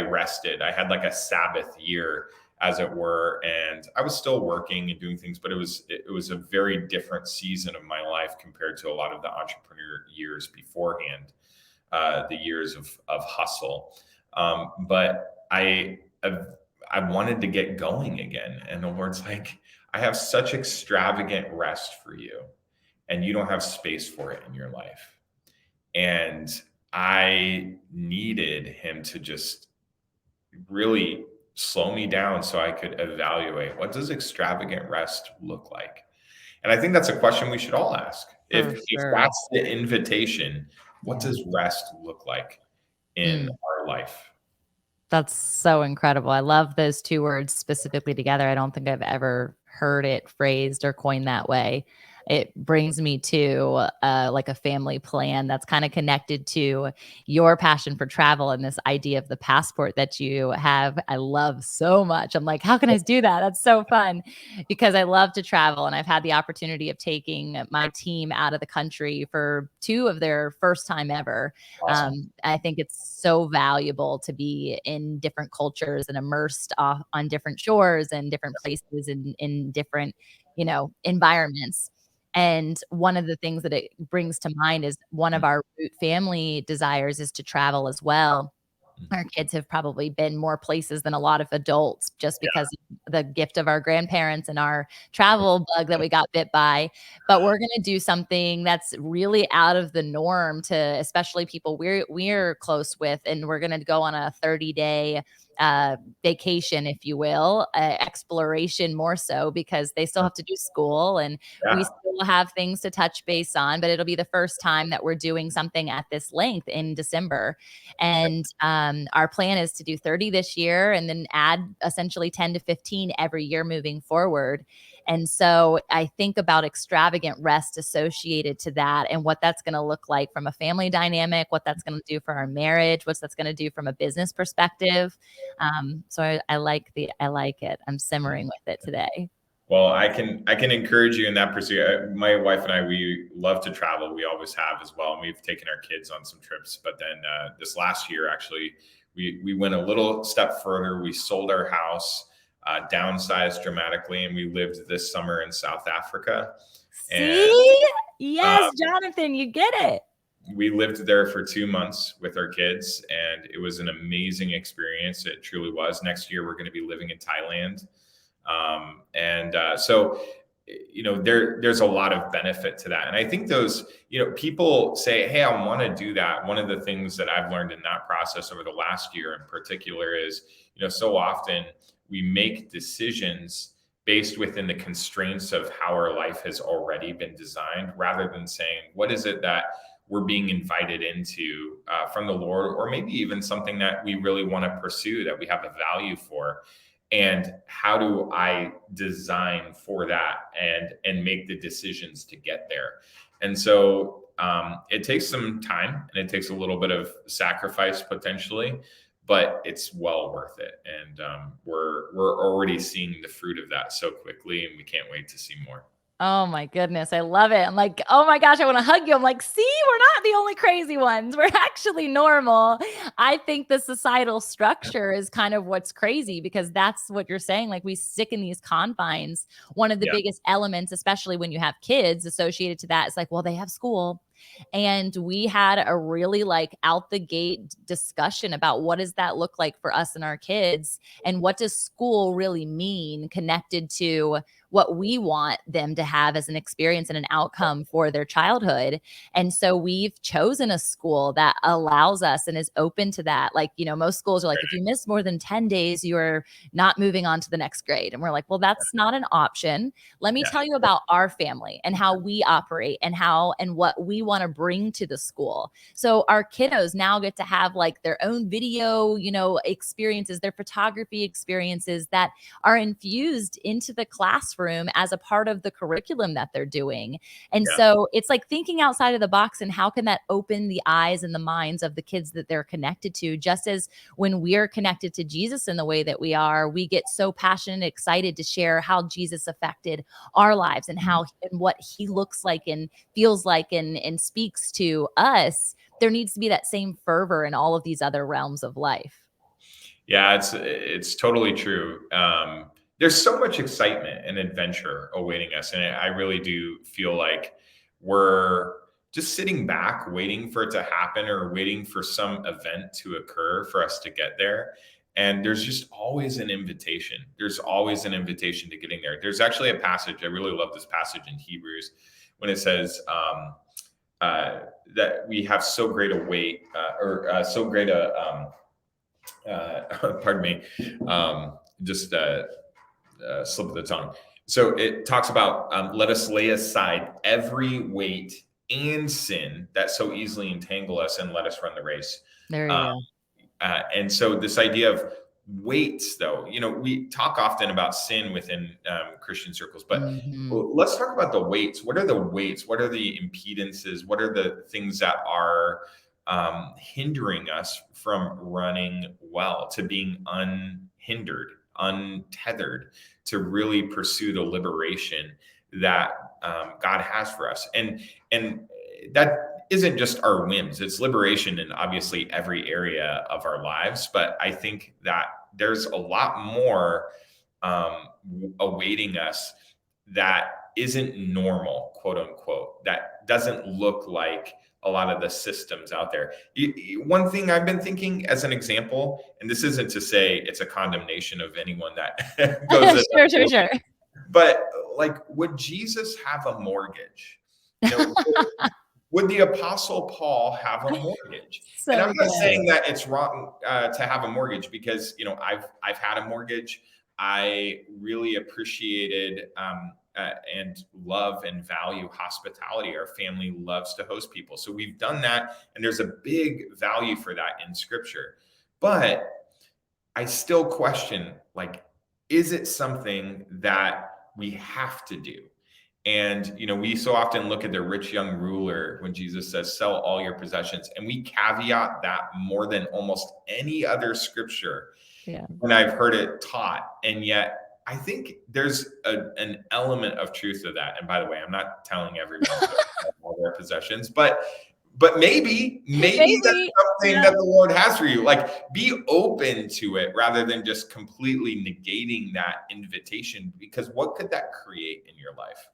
rested. I had like a Sabbath year, as it were, and I was still working and doing things, but it was a very different season of my life compared to a lot of the entrepreneur years beforehand, the years of hustle. But I wanted to get going again, and the Lord's like, I have such extravagant rest for you, and you don't have space for it in your life. And I needed him to just really slow me down so I could evaluate, what does extravagant rest look like? And I think that's a question we should all ask. For If sure. that's the invitation, what Yeah. does rest look like in Mm. our life? That's so incredible. I love those two words specifically together. I don't think I've ever heard it phrased or coined that way. It brings me to like a family plan that's kind of connected to your passion for travel and this idea of the passport that you have. I love so much. I'm like, how can I do that? That's so fun because I love to travel. And I've had the opportunity of taking my team out of the country for two of their first time ever. Awesome. I think it's so valuable to be in different cultures and immersed on different shores and different places and in different, environments. And one of the things that it brings to mind is one of our root family desires is to travel as well. Our kids have probably been more places than a lot of adults just Yeah. because of the gift of our grandparents and our travel bug that we got bit by. But we're gonna do something that's really out of the norm to especially people we're close with, and we're gonna go on a 30-day vacation, if you will, exploration more so because they still have to do school and we Yeah. still have things to touch base on. But it'll be the first time that we're doing something at this length in December. And our plan is to do 30 this year and then add essentially 10 to 15 every year moving forward. And so I think about extravagant rest associated to that and what that's going to look like from a family dynamic, what that's going to do for our marriage, what that's going to do from a business perspective. So I like it. I'm simmering with it today. Well, I can encourage you in that pursuit. My wife and I, we love to travel. We always have as well. And we've taken our kids on some trips. But then this last year, actually, we went a little step further. We sold our house, downsized dramatically, and we lived this summer in South Africa. And See? uh, Yes, Jonathan, you get it. we lived there for 2 months with our kids, and it was an amazing experience. It truly was. Next year, we're going to be living in Thailand. So there's a lot of benefit to that. And I think those, people say, hey, I want to do that. One of the things that I've learned in that process over the last year in particular is, so often we make decisions based within the constraints of how our life has already been designed, rather than saying, what is it that we're being invited into from the Lord, or maybe even something that we really want to pursue, that we have a value for. And how do I design for that and make the decisions to get there? And so it takes some time and it takes a little bit of sacrifice potentially, but it's well worth it. And we're already seeing the fruit of that so quickly, and we can't wait to see more. Oh my goodness, I love it. I'm like, oh my gosh, I want to hug you. I'm like, see, we're not the only crazy ones. We're actually normal. I think the societal structure is kind of what's crazy because that's what you're saying. Like we stick in these confines. One of the Yeah. biggest elements, especially when you have kids associated to that, is like, well, they have school. And we had a really like out the gate discussion about what does that look like for us and our kids, and what does school really mean connected to what we want them to have as an experience and an outcome for their childhood. And so we've chosen a school that allows us and is open to that. Like, most schools are like, if you miss more than 10 days, you're not moving on to the next grade. And we're like, well, that's not an option. Let me Yeah. tell you about our family and how we operate and what we want to bring to the school. So our kiddos now get to have like their own video, experiences, their photography experiences that are infused into the classroom as a part of the curriculum that they're doing. And Yeah. so it's like thinking outside of the box and how can that open the eyes and the minds of the kids that they're connected to, just as when we're connected to Jesus in the way that we are, we get so passionate and excited to share how Jesus affected our lives and how and what he looks like and feels like and speaks to us. There needs to be that same fervor in all of these other realms of life. Yeah, it's totally true. There's so much excitement and adventure awaiting us, and I really do feel like we're just sitting back, waiting for it to happen, or waiting for some event to occur for us to get there. And there's just always an invitation. There's always an invitation to getting there. There's actually a passage, I really love this passage in Hebrews when it says that we have so great a weight, or so great a pardon me, just slip of the tongue. So it talks about let us lay aside every weight and sin that so easily entangle us, and let us run the race. There you Uh, go. and so this idea of weights, though, we talk often about sin within Christian circles, but Mhm. let's talk about the weights. What are the weights? What are the impedances? What are the things that are hindering us from running well, to being unhindered, untethered, to really pursue the liberation that God has for us? And that isn't just our whims. It's liberation in obviously every area of our lives. But I think that there's a lot more awaiting us that isn't normal, quote unquote, that doesn't look like a lot of the systems out there. One thing I've been thinking as an example, and this isn't to say it's a condemnation of anyone that goes to Sure, sure, sure. but like, would Jesus have a mortgage? You know, would the apostle Paul have a mortgage? And So I'm not good. saying that it's wrong to have a mortgage, because I've had a mortgage. I really appreciated and love and value hospitality. Our family loves to host people, so we've done that, and there's a big value for that in Scripture. But I still question, like, is it something that we have to do? And, we so often look at the rich young ruler when Jesus says, sell all your possessions. And we caveat that more than almost any other scripture Yeah. when I've heard it taught. And yet, I think there's an element of truth to that. And by the way, I'm not telling everyone to sell all their possessions, but maybe that's Maybe. something Yeah. that the Lord has for you. Like, be open to it rather than just completely negating that invitation, because what could that create in your life?